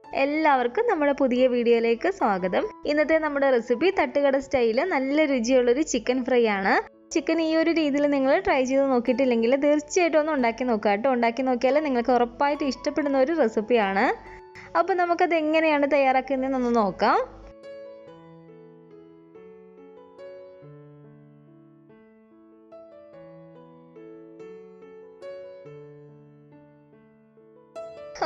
എല്ലാവർക്കും നമ്മുടെ പുതിയ വീഡിയോയിലേക്ക് സ്വാഗതം. ഇന്നത്തെ നമ്മുടെ റെസിപ്പി തട്ടുകട സ്റ്റൈലിൽ നല്ല രുചിയുള്ളൊരു ചിക്കൻ ഫ്രൈ ആണ്. ചിക്കൻ ഈ ഒരു രീതിയിൽ നിങ്ങൾ ട്രൈ ചെയ്ത് നോക്കിയിട്ടില്ലെങ്കിൽ തീർച്ചയായിട്ടും ഒന്ന് ഉണ്ടാക്കി നോക്കുക കേട്ടോ. ഉണ്ടാക്കി നോക്കിയാൽ നിങ്ങൾക്ക് ഉറപ്പായിട്ട് ഇഷ്ടപ്പെടുന്ന ഒരു റെസിപ്പിയാണ്. അപ്പോൾ നമുക്കത് എങ്ങനെയാണ് തയ്യാറാക്കുന്നതെന്നൊന്ന് നോക്കാം.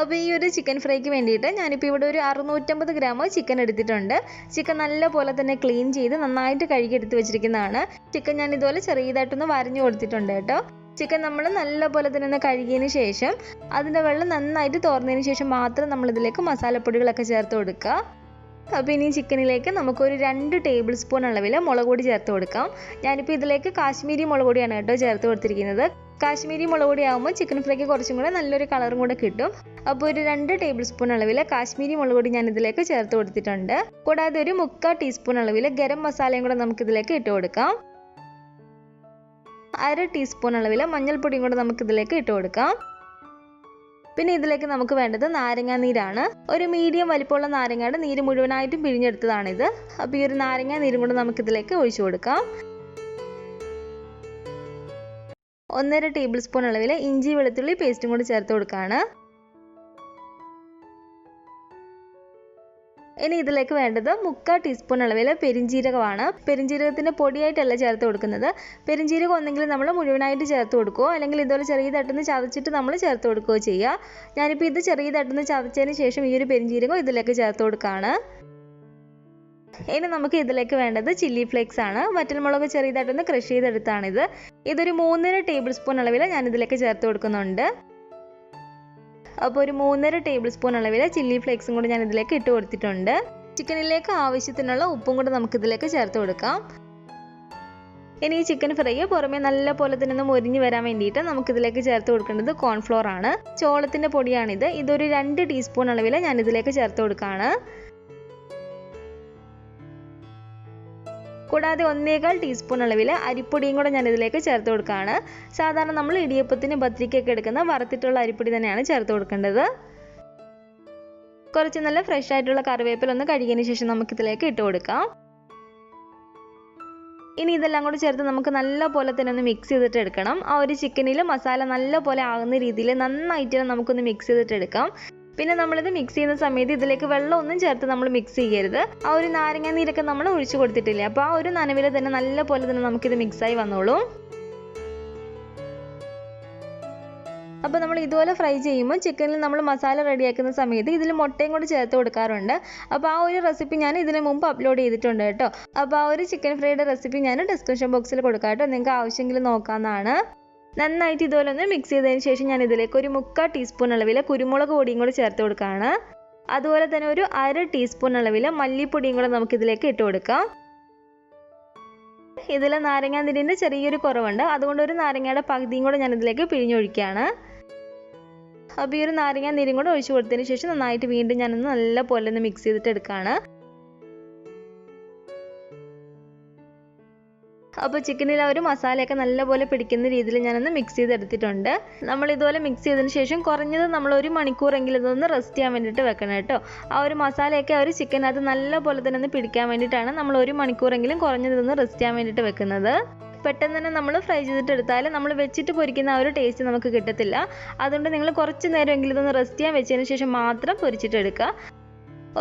അപ്പോൾ ഈ ഒരു ചിക്കൻ ഫ്രൈക്ക് വേണ്ടിയിട്ട് ഞാനിപ്പോൾ ഇവിടെ ഒരു 650 ഗ്രാം ചിക്കൻ എടുത്തിട്ടുണ്ട്. ചിക്കൻ നല്ലപോലെ തന്നെ ക്ലീൻ ചെയ്ത് നന്നായിട്ട് കഴുകി എടുത്ത് വെച്ചിരിക്കുന്നതാണ്. ചിക്കൻ ഞാൻ ഇതുപോലെ ചെറിയതായിട്ടൊന്ന് വരഞ്ഞു കൊടുത്തിട്ടുണ്ട് കേട്ടോ. ചിക്കൻ നമ്മൾ നല്ലപോലെ തന്നെ ഒന്ന് കഴുകിയതിന് ശേഷം അതിൻ്റെ വെള്ളം നന്നായിട്ട് തോർന്നതിന് ശേഷം മാത്രം നമ്മളിതിലേക്ക് മസാലപ്പൊടികളൊക്കെ ചേർത്ത് കൊടുക്കുക. അപ്പോൾ ഇനി ചിക്കനിലേക്ക് നമുക്കൊരു 2 ടേബിൾ സ്പൂൺ അളവിൽ മുളക് പൊടി ചേർത്ത് കൊടുക്കാം. ഞാനിപ്പോൾ ഇതിലേക്ക് കാശ്മീരി മുളക് പൊടിയാണ് കേട്ടോ ചേർത്ത് കൊടുത്തിരിക്കുന്നത്. കാശ്മീരി മുളക് പൊടി ആകുമ്പോൾ ചിക്കൻ ഫ്രൈക്ക് കുറച്ചും കൂടെ നല്ലൊരു കളറും കൂടെ കിട്ടും. അപ്പോൾ ഒരു 2 ടേബിൾ സ്പൂൺ അളവിൽ കാശ്മീരി മുളക് പൊടി ഞാൻ ഇതിലേക്ക് ചേർത്ത് കൊടുത്തിട്ടുണ്ട്. കൂടാതെ ഒരു 3/4 ടീസ്പൂൺ അളവിൽ ഗരം മസാലയും കൂടെ നമുക്കിതിലേക്ക് ഇട്ട് കൊടുക്കാം. 1/2 ടീസ്പൂൺ അളവിൽ മഞ്ഞൾപ്പൊടിയും കൂടെ നമുക്കിതിലേക്ക് ഇട്ട് കൊടുക്കാം. പിന്നെ ഇതിലേക്ക് നമുക്ക് വേണ്ടത് നാരങ്ങാ നീരാണ്. ഒരു മീഡിയം വലിപ്പമുള്ള നാരങ്ങയുടെ നീര് മുഴുവനായിട്ടും പിഴിഞ്ഞെടുത്തതാണിത്. അപ്പോൾ ഈ ഒരു നാരങ്ങാ നീരും കൂടെ നമുക്കിതിലേക്ക് ഒഴിച്ചു കൊടുക്കാം. 1.5 ടേബിൾ സ്പൂൺ അളവിൽ ഇഞ്ചി വെളുത്തുള്ളി പേസ്റ്റും കൂടി ചേർത്ത് കൊടുക്കുകയാണ്. ഇനി ഇതിലേക്ക് വേണ്ടത് 3/4 ടീസ്പൂൺ അളവിൽ പെരിഞ്ജീരകമാണ്. പെരിഞ്ജീരകത്തിൻ്റെ പൊടിയായിട്ടല്ല ചേർത്ത് കൊടുക്കുന്നത്. പെരിഞ്ജീരകം ഒന്നെങ്കിൽ നമ്മൾ മുഴുവനായിട്ട് ചേർത്ത് കൊടുക്കുകയോ അല്ലെങ്കിൽ ഇതുപോലെ ചെറിയതായിട്ടൊന്ന് ചതച്ചിട്ട് നമ്മൾ ചേർത്ത് കൊടുക്കുകയോ ചെയ്യുക. ഞാനിപ്പോൾ ഇത് ചെറിയതായിട്ടൊന്ന് ചതച്ചതിന് ശേഷം ഈ ഒരു പെരിഞ്ജീരകം ഇതിലേക്ക് ചേർത്ത് കൊടുക്കുകയാണ്. ഇനി നമുക്ക് ഇതിലേക്ക് വേണ്ടത് ചില്ലി ഫ്ലേക്സ് ആണ്. വറ്റൽമുളക് ചെറിയതായിട്ടൊന്ന് ക്രഷ് ചെയ്തെടുത്താണിത്. ഇതൊരു 3.5 ടേബിൾ സ്പൂൺ അളവിൽ ഞാൻ ഇതിലേക്ക് ചേർത്ത് കൊടുക്കുന്നുണ്ട്. അപ്പോൾ ഒരു 3.5 ടേബിൾ സ്പൂൺ അളവിൽ ചില്ലി ഫ്ലേക്സും കൂടി ഞാൻ ഇതിലേക്ക് ഇട്ട് കൊടുത്തിട്ടുണ്ട്. ചിക്കനിലേക്ക് ആവശ്യത്തിനുള്ള ഉപ്പും കൂടി നമുക്കിതിലേക്ക് ചേർത്ത് കൊടുക്കാം. ഇനി ഈ ചിക്കൻ ഫ്രൈ പുറമെ നല്ല പോലെ തന്നെ ഒന്ന് മൊരിഞ്ഞ് വരാൻ വേണ്ടിയിട്ട് നമുക്കിതിലേക്ക് ചേർത്ത് കൊടുക്കേണ്ടത് കോൺഫ്ലോർ ആണ്. ചോളത്തിൻ്റെ പൊടിയാണിത്. ഇതൊരു 2 ടീസ്പൂൺ അളവിൽ ഞാൻ ഇതിലേക്ക് ചേർത്ത് കൊടുക്കുകയാണ്. കൂടാതെ 1.25 ടീസ്പൂൺ അളവിൽ അരിപ്പൊടിയും കൂടെ ഞാൻ ഇതിലേക്ക് ചേർത്ത് കൊടുക്കുകയാണ്. സാധാരണ നമ്മൾ ഇടിയപ്പത്തിന് ബത്രിക്കൊക്കെ എടുക്കുന്ന വറുത്തിട്ടുള്ള അരിപ്പൊടി തന്നെയാണ് ചേർത്ത് കൊടുക്കേണ്ടത്. കുറച്ച് നല്ല ഫ്രഷ് ആയിട്ടുള്ള കറിവേപ്പില ഒന്ന് കഴുകിയതിന് ശേഷം നമുക്കിതിലേക്ക് ഇട്ട് കൊടുക്കാം. ഇനി ഇതെല്ലാം കൂടി ചേർത്ത് നമുക്ക് നല്ല പോലെ തന്നെ ഒന്ന് മിക്സ് ചെയ്തിട്ട് എടുക്കണം. ആ ഒരു ചിക്കനിൽ മസാല നല്ല പോലെ ആകുന്ന രീതിയിൽ നന്നായിട്ട് നമുക്കൊന്ന് മിക്സ് ചെയ്തിട്ട് എടുക്കാം. പിന്നെ നമ്മളിത് മിക്സ് ചെയ്യുന്ന സമയത്ത് ഇതിലേക്ക് വെള്ളമൊന്നും ചേർത്ത് നമ്മൾ മിക്സ് ചെയ്യരുത്. ആ ഒരു നാരങ്ങ നീരൊക്കെ നമ്മൾ ഒഴിച്ചു കൊടുത്തിട്ടില്ലേ, അപ്പോൾ ആ ഒരു നനവിൽ തന്നെ നല്ല പോലെ തന്നെ നമുക്കിത് മിക്സായി വന്നോളൂ. അപ്പോൾ നമ്മൾ ഇതുപോലെ ഫ്രൈ ചെയ്യുമ്പോൾ ചിക്കനിൽ നമ്മൾ മസാല റെഡിയാക്കുന്ന സമയത്ത് ഇതിൽ മുട്ടയും കൂടി ചേർത്ത് കൊടുക്കാറുണ്ട്. അപ്പോൾ ആ ഒരു റെസിപ്പി ഞാൻ ഇതിന് മുമ്പ് അപ്ലോഡ് ചെയ്തിട്ടുണ്ട് കേട്ടോ. അപ്പോൾ ആ ഒരു ചിക്കൻ ഫ്രൈയുടെ റെസിപ്പി ഞാൻ ഡിസ്ക്രിപ്ഷൻ ബോക്സിൽ കൊടുക്കാം കേട്ടോ. നിങ്ങൾക്ക് ആവശ്യമെങ്കിൽ നോക്കാവുന്നതാണ്. നന്നായിട്ട് ഇതുപോലെ ഒന്ന് മിക്സ് ചെയ്തതിന് ശേഷം ഞാൻ ഇതിലേക്ക് ഒരു 3/4 ടീസ്പൂൺ അളവിൽ കുരുമുളക് പൊടിയും കൂടി ചേർത്ത് കൊടുക്കുകയാണ്. അതുപോലെ തന്നെ ഒരു 1/2 ടീസ്പൂൺ അളവിൽ മല്ലിപ്പൊടിയും കൂടെ നമുക്കിതിലേക്ക് ഇട്ട് കൊടുക്കാം. ഇതിൽ നാരങ്ങാ നീരിൻ്റെ ചെറിയൊരു കുറവുണ്ട്. അതുകൊണ്ട് ഒരു നാരങ്ങയുടെ പകുതിയും കൂടെ ഞാൻ ഇതിലേക്ക് പിഴിഞ്ഞൊഴിക്കുകയാണ്. അപ്പോൾ ഈ ഒരു നാരങ്ങാ നീരും കൂടെ ഒഴിച്ചു കൊടുത്തതിന് ശേഷം നന്നായിട്ട് വീണ്ടും ഞാനൊന്ന് നല്ല പോലെ ഒന്ന് മിക്സ് ചെയ്തിട്ട് എടുക്കുകയാണ്. അപ്പോൾ ചിക്കനിൽ ആ ഒരു മസാലയൊക്കെ നല്ലപോലെ പിടിക്കുന്ന രീതിയിൽ ഞാനൊന്ന് മിക്സ് ചെയ്തെടുത്തിട്ടുണ്ട്. നമ്മൾ ഇതുപോലെ മിക്സ് ചെയ്തതിന് ശേഷം കുറഞ്ഞത് നമ്മൾ 1 മണിക്കൂറെങ്കിലും ഇതൊന്ന് റെസ്റ്റ് ചെയ്യാൻ വേണ്ടിയിട്ട് വെക്കണം കേട്ടോ. ആ ഒരു മസാലയൊക്കെ ആ ഒരു ചിക്കനകത്ത് നല്ല പോലെ തന്നെ ഒന്ന് പിടിക്കാൻ വേണ്ടിയിട്ടാണ് നമ്മൾ 1 മണിക്കൂറെങ്കിലും കുറഞ്ഞതൊന്ന് റെസ്റ്റ് ചെയ്യാൻ വേണ്ടിയിട്ട് വെക്കുന്നത്. പെട്ടെന്ന് തന്നെ നമ്മൾ ഫ്രൈ ചെയ്തിട്ട് എടുത്താൽ നമ്മൾ വെച്ചിട്ട് പൊരിക്കുന്ന ആ ഒരു ടേസ്റ്റ് നമുക്ക് കിട്ടത്തില്ല. അതുകൊണ്ട് നിങ്ങൾ കുറച്ച് നേരമെങ്കിലും ഇതൊന്ന് റെസ്റ്റ് ചെയ്യാൻ വെച്ചതിന് ശേഷം മാത്രം പൊരിച്ചിട്ടെടുക്കുക.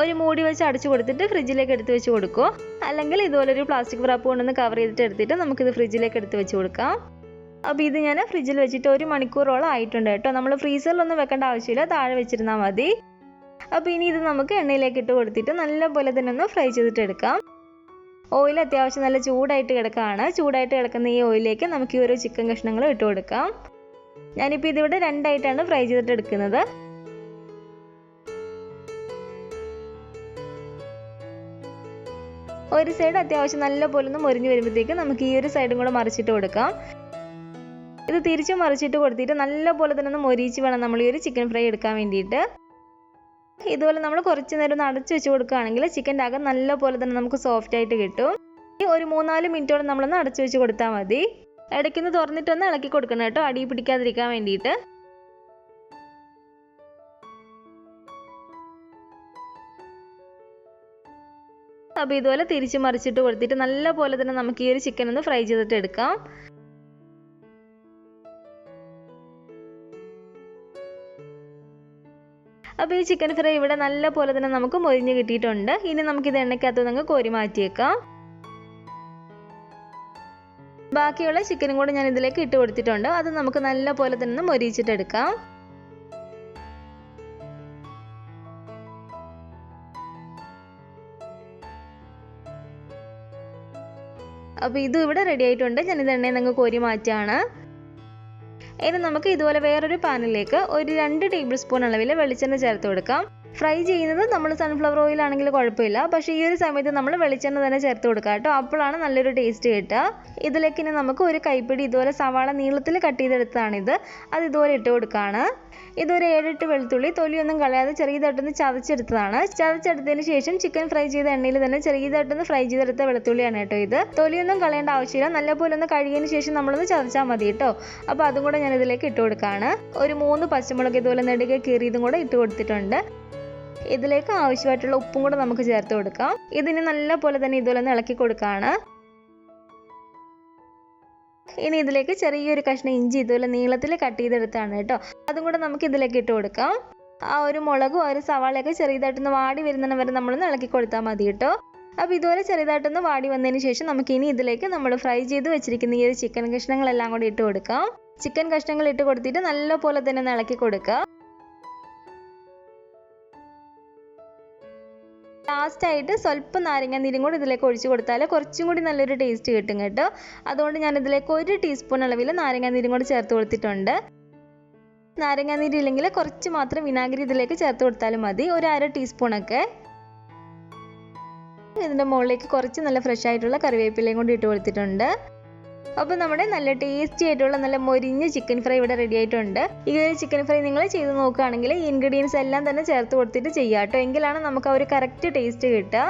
ഒരു മൂടി വെച്ച് അടച്ചു കൊടുത്തിട്ട് ഫ്രിഡ്ജിലേക്ക് എടുത്ത് വെച്ച് കൊടുക്കുക. അല്ലെങ്കിൽ ഇതുപോലെ ഒരു പ്ലാസ്റ്റിക് റാപ്പ് കൊണ്ടൊന്ന് കവർ ചെയ്തിട്ട് എടുത്തിട്ട് നമുക്കിത് ഫ്രിഡ്ജിലേക്ക് എടുത്ത് വെച്ച് കൊടുക്കാം. അപ്പോൾ ഇത് ഞാൻ ഫ്രിഡ്ജിൽ വെച്ചിട്ട് 1 മണിക്കൂറോളം ആയിട്ടുണ്ട് കേട്ടോ. നമ്മൾ ഫ്രീസറിലൊന്നും വെക്കേണ്ട ആവശ്യമില്ല, താഴെ വെച്ചിരുന്നാൽ മതി. അപ്പോൾ ഇനി ഇത് നമുക്ക് എണ്ണയിലേക്ക് ഇട്ട് കൊടുത്തിട്ട് നല്ല പോലെ തന്നെ ഒന്ന് ഫ്രൈ ചെയ്തിട്ട് എടുക്കാം. ഓയിൽ അത്യാവശ്യം നല്ല ചൂടായിട്ട് കിടക്കുകയാണ്. ചൂടായിട്ട് കിടക്കുന്ന ഈ ഓയിലിലേക്ക് നമുക്ക് ഈ ഓരോ ചിക്കൻ കഷ്ണങ്ങൾ ഇട്ട് കൊടുക്കാം. ഞാനിപ്പോൾ ഇതിവിടെ 2 ആയിട്ടാണ് ഫ്രൈ ചെയ്തിട്ട് എടുക്കുന്നത്. ഒരു സൈഡ് അത്യാവശ്യം നല്ല പോലെ ഒന്ന് മൊരിഞ്ഞ് വരുമ്പോഴത്തേക്ക് നമുക്ക് ഈ ഒരു സൈഡും കൂടെ മറിച്ചിട്ട് കൊടുക്കാം. ഇത് തിരിച്ച് മറിച്ചിട്ട് കൊടുത്തിട്ട് നല്ല പോലെ തന്നെ ഒന്ന് മൊരിച്ച് വേണം നമ്മൾ ഈ ഒരു ചിക്കൻ ഫ്രൈ എടുക്കാൻ വേണ്ടിയിട്ട്. ഇതുപോലെ നമ്മൾ കുറച്ച് നേരം ഒന്ന് അടച്ചു വെച്ച് കൊടുക്കുകയാണെങ്കിൽ ചിക്കൻ്റെ അകം നല്ല പോലെ തന്നെ നമുക്ക് സോഫ്റ്റ് ആയിട്ട് കിട്ടും. ഒരു 3-4 മിനിറ്റോളം നമ്മളൊന്ന് അടച്ചു വെച്ച് കൊടുത്താൽ മതി. ഇടയ്ക്കൊന്ന് തുറന്നിട്ടൊന്ന് ഇളക്കി കൊടുക്കണം കേട്ടോ, അടി പിടിക്കാതിരിക്കാൻ വേണ്ടിയിട്ട്. അപ്പോൾ ഇതുപോലെ തിരിച്ച് മറിച്ചിട്ട് കൊടുത്തിട്ട് നല്ലപോലെ തന്നെ നമുക്ക് ഈ ഒരു ചിക്കൻ ഒന്ന് ഫ്രൈ ചെയ്തിട്ട് എടുക്കാം. അപ്പോൾ ഈ ചിക്കൻ ഫ്രൈ ഇവിടെ നല്ലപോലെ തന്നെ നമുക്ക് മൊരിഞ്ഞ് കിട്ടിയിട്ടുണ്ട്. ഇനി നമുക്കിത് എണ്ണയ്ക്കകത്ത് നിന്ന് കോരി മാറ്റിയേക്കാം. ബാക്കിയുള്ള ചിക്കനും കൂടെ ഞാൻ ഇതിലേക്ക് ഇട്ട് കൊടുത്തിട്ടുണ്ട്. അത് നമുക്ക് നല്ലപോലെ തന്നെ മൊരിയിച്ചിട്ടെടുക്കാം. അപ്പോൾ ഇതും ഇവിടെ റെഡി ആയിട്ടുണ്ട്. ഞാനിത് എണ്ണയിൽ നിന്ന് കോരി മാറ്റുകയാണ്. ഇനി നമുക്ക് ഇതുപോലെ വേറൊരു പാനിലേക്ക് ഒരു 2 ടേബിൾ സ്പൂൺ അളവിൽ വെളിച്ചെണ്ണ ചേർത്ത് കൊടുക്കാം. ഫ്രൈ ചെയ്യുന്നത് നമ്മൾ സൺഫ്ലവർ ഓയിൽ ആണെങ്കിൽ കുഴപ്പമില്ല, പക്ഷേ ഈ ഒരു സമയത്ത് നമ്മൾ വെളിച്ചെണ്ണ തന്നെ ചേർത്ത് കൊടുക്കുക കേട്ടോ. അപ്പോഴാണ് നല്ലൊരു ടേസ്റ്റ് കിട്ടുക. ഇതിലേക്ക് ഇനി നമുക്ക് ഒരു കൈപ്പിടി ഇതുപോലെ സവാള നീളത്തിൽ കട്ട് ചെയ്തെടുത്തതാണിത്. അത് ഇതുപോലെ ഇട്ട് കൊടുക്കുകയാണ്. ഇതൊരു 7-8 വെളുത്തുള്ളി തൊലിയൊന്നും കളയാതെ ചെറിയതായിട്ടൊന്ന് ചതച്ചെടുത്തതാണ്. ചതച്ചെടുത്തതിന് ശേഷം ചിക്കൻ ഫ്രൈ ചെയ്ത എണ്ണയിൽ തന്നെ ചെറിയതായിട്ടൊന്ന് ഫ്രൈ ചെയ്തെടുത്ത വെളുത്തുള്ളിയാണ് കേട്ടോ ഇത്. തൊലിയൊന്നും കളയേണ്ട ആവശ്യമില്ല. നല്ലപോലെ ഒന്ന് കഴുകിയതിന് ശേഷം നമ്മളൊന്ന് ചതച്ചാൽ മതി കേട്ടോ. അപ്പോൾ അതും കൂടെ ഞാൻ ഇതിലേക്ക് ഇട്ട് കൊടുക്കുകയാണ്. ഒരു 3 പച്ചമുളക് ഇതുപോലെ നെടുകെ കീറിയതും കൂടെ ഇട്ട് കൊടുത്തിട്ടുണ്ട്. ഇതിലേക്ക് ആവശ്യമായിട്ടുള്ള ഉപ്പും കൂടെ നമുക്ക് ചേർത്ത് കൊടുക്കാം. ഇതിന് നല്ലപോലെ തന്നെ ഇതുപോലെ ഒന്ന് ഇളക്കി കൊടുക്കുകയാണ്. ഇനി ഇതിലേക്ക് ചെറിയൊരു കഷ്ണം ഇഞ്ചി ഇതുപോലെ നീളത്തിൽ കട്ട് ചെയ്തെടുത്താണ് കേട്ടോ. അതും കൂടെ നമുക്ക് ഇതിലേക്ക് ഇട്ട് കൊടുക്കാം. ആ ഒരു മുളകും ഒരു സവാളയൊക്കെ ചെറിയതായിട്ടൊന്ന് വാടി വരുന്ന വരെ നമ്മളൊന്ന് ഇളക്കി കൊടുത്താൽ മതി കേട്ടോ. അപ്പോൾ ഇതുപോലെ ചെറിയതായിട്ടൊന്ന് വാടി വന്നതിന് ശേഷം നമുക്ക് ഇനി ഇതിലേക്ക് നമ്മൾ ഫ്രൈ ചെയ്ത് വെച്ചിരിക്കുന്ന ഈ ഒരു ചിക്കൻ കഷ്ണങ്ങളെല്ലാം കൂടി ഇട്ട് കൊടുക്കാം. ചിക്കൻ കഷ്ണങ്ങൾ ഇട്ട് കൊടുത്തിട്ട് നല്ലപോലെ തന്നെ ഒന്ന് ഇളക്കി കൊടുക്കുക. ലാസ്റ്റായിട്ട് സ്വല്പം നാരങ്ങ നീരും കൂടി ഇതിലേക്ക് ഒഴിച്ചു കൊടുത്താൽ കുറച്ചും കൂടി നല്ലൊരു ടേസ്റ്റ് കിട്ടും കേട്ടോ. അതുകൊണ്ട് ഞാൻ ഇതിലേക്ക് 1 ടീസ്പൂൺ അളവിൽ നാരങ്ങ നീരും കൂടി ചേർത്ത് കൊടുത്തിട്ടുണ്ട്. നാരങ്ങ നീരില്ലെങ്കിൽ കുറച്ച് മാത്രം വിനാഗിരി ഇതിലേക്ക് ചേർത്ത് കൊടുത്താലും മതി, ഒരു 1/2 ടീസ്പൂണൊക്കെ. ഇതിൻ്റെ മുകളിലേക്ക് കുറച്ച് നല്ല ഫ്രഷ് ആയിട്ടുള്ള കറിവേപ്പിലയും കൂടി ഇട്ട് കൊടുത്തിട്ടുണ്ട്. അപ്പോൾ നമ്മുടെ നല്ല ടേസ്റ്റി ആയിട്ടുള്ള നല്ല മൊരിഞ്ഞ ചിക്കൻ ഫ്രൈ ഇവിടെ റെഡി ആയിട്ടുണ്ട്. ഈ ഒരു ചിക്കൻ ഫ്രൈ നിങ്ങൾ ചെയ്ത് നോക്കുകയാണെങ്കിൽ ഈ ഇൻഗ്രീഡിയൻസ് എല്ലാം തന്നെ ചേർത്ത് കൊടുത്തിട്ട് ചെയ്യാം കേട്ടോ. എങ്കിലാണ് നമുക്ക് ആ ഒരു കറക്റ്റ് ടേസ്റ്റ് കിട്ടുക.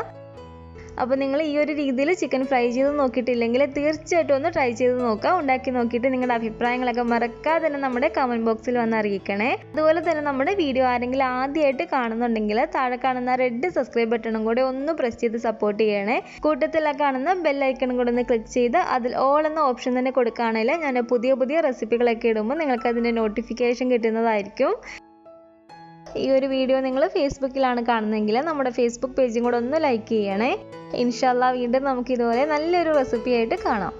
അപ്പോൾ നിങ്ങൾ ഈ ഒരു രീതിയിൽ ചിക്കൻ ഫ്രൈ ചെയ്ത് നോക്കിയിട്ടില്ലെങ്കിൽ തീർച്ചയായിട്ടും ഒന്ന് ട്രൈ ചെയ്ത് നോക്കുക. ഉണ്ടാക്കി നോക്കിയിട്ട് നിങ്ങളുടെ അഭിപ്രായങ്ങളൊക്കെ മറക്കാതെ തന്നെ നമ്മുടെ കമൻറ്റ് ബോക്സിൽ വന്ന് അറിയിക്കണേ. അതുപോലെ തന്നെ നമ്മുടെ വീഡിയോ ആരെങ്കിലും ആദ്യമായിട്ട് കാണുന്നുണ്ടെങ്കിൽ താഴെ കാണുന്ന റെഡ് സബ്സ്ക്രൈബ് ബട്ടണും കൂടെ ഒന്ന് പ്രസ് ചെയ്ത് സപ്പോർട്ട് ചെയ്യണേ. കൂട്ടത്തിൽ കാണുന്ന ബെൽ ഐക്കണും കൂടെ ഒന്ന് ക്ലിക്ക് ചെയ്ത് അതിൽ ഓൾ എന്ന ഓപ്ഷൻ തന്നെ കൊടുക്കുകയാണെങ്കിൽ ഞാൻ പുതിയ റെസിപ്പികളൊക്കെ ഇടുമ്പോൾ നിങ്ങൾക്ക് അതിൻ്റെ നോട്ടിഫിക്കേഷൻ കിട്ടുന്നതായിരിക്കും. ഈ ഒരു വീഡിയോ നിങ്ങൾ ഫേസ്ബുക്കിലാണ് കാണുന്നതെങ്കിൽ നമ്മുടെ ഫേസ്ബുക്ക് പേജും കൂടെ ഒന്ന് ലൈക്ക് ചെയ്യണേ. ഇൻഷാല്ലാ വീണ്ടും നമുക്ക് ഇതുപോലെ നല്ലൊരു റെസിപ്പി ആയിട്ട് കാണാം.